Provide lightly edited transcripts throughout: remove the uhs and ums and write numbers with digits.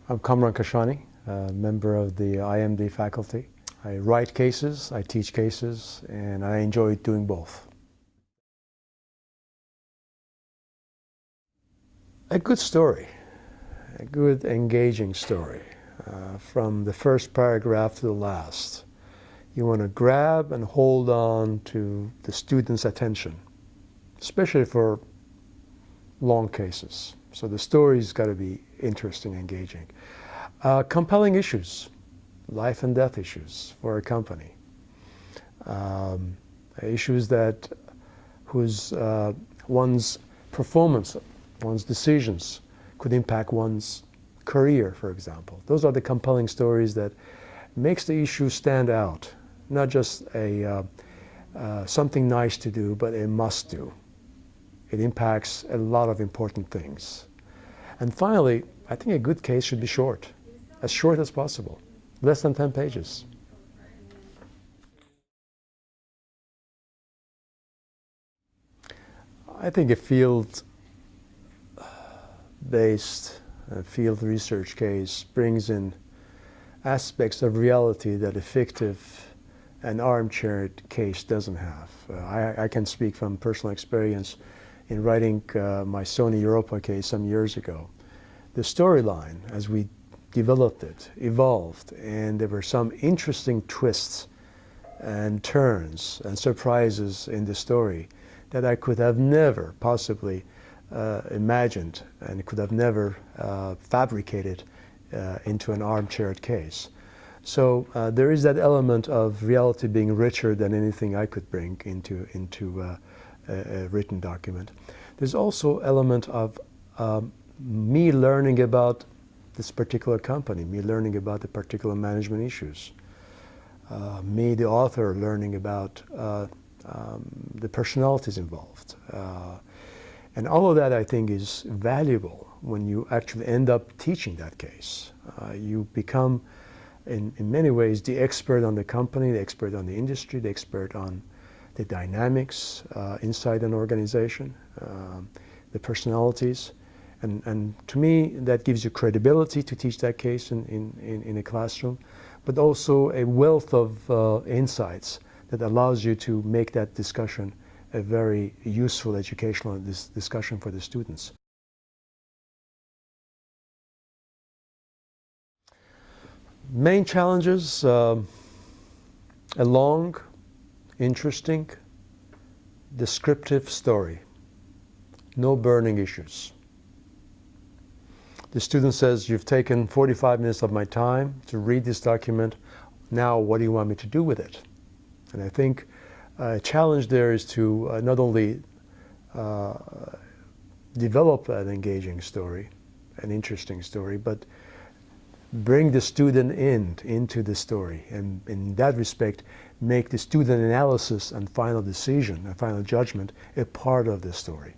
I'm Kamran Kashani, a member of the IMD faculty. I write cases, I teach cases, and I enjoy doing both. A good story, a good engaging story, from the first paragraph to the last. You want to grab and hold on to the student's attention, especially for long cases. So the story's got to be interesting, engaging. Compelling issues, life and death issues for a company. Issues that one's performance, one's decisions could impact one's career, for example. Those are the compelling stories that makes the issue stand out. Not just something nice to do, but a must do. It impacts a lot of important things. And finally, I think a good case should be short as possible, less than 10 pages. I think a field-based field research case brings in aspects of reality that a fictive and armchair case doesn't have. I can speak from personal experience in writing my Sony Europa case some years ago. The storyline, as we developed it, evolved, and there were some interesting twists and turns and surprises in the story that I could have never possibly imagined and could have never fabricated into an armchair case. So there is that element of reality being richer than anything I could bring into a written document. There's also element of me learning about this particular company, me learning about the particular management issues, me, the author, learning about the personalities involved. And all of that, I think, is valuable when you actually end up teaching that case. You become, in many ways, the expert on the company, the expert on the industry, the expert on the dynamics inside an organization, the personalities. And to me, that gives you credibility to teach that case in a classroom, but also a wealth of insights that allows you to make that discussion a very useful educational discussion for the students. Main challenges, a long, interesting, descriptive story. No burning issues. The student says, you've taken 45 minutes of my time to read this document. Now, what do you want me to do with it? And I think a challenge there is to not only develop an engaging story, an interesting story, but bring the student into the story, and in that respect, make the student analysis and final decision and final judgment a part of the story.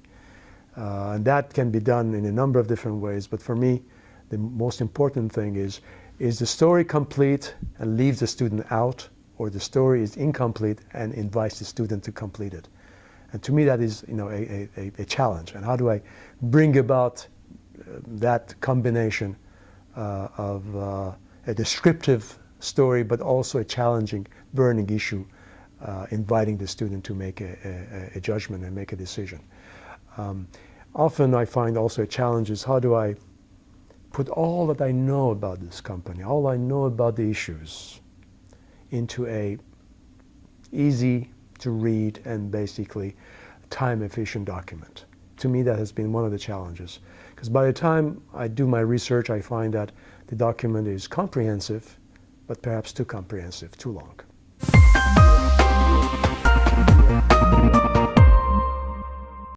And that can be done in a number of different ways, but for me, the most important thing is the story complete and leaves the student out, or the story is incomplete and invites the student to complete it? And to me, that is, a challenge. And how do I bring about that combination of a descriptive story, but also a challenging, burning issue, inviting the student to make a judgment and make a decision. Often I find also a challenge is, how do I put all that I know about this company, all I know about the issues, into a easy to read and basically time-efficient document. To me, that has been one of the challenges, because by the time I do my research, I find that the document is comprehensive, but perhaps too comprehensive, too long.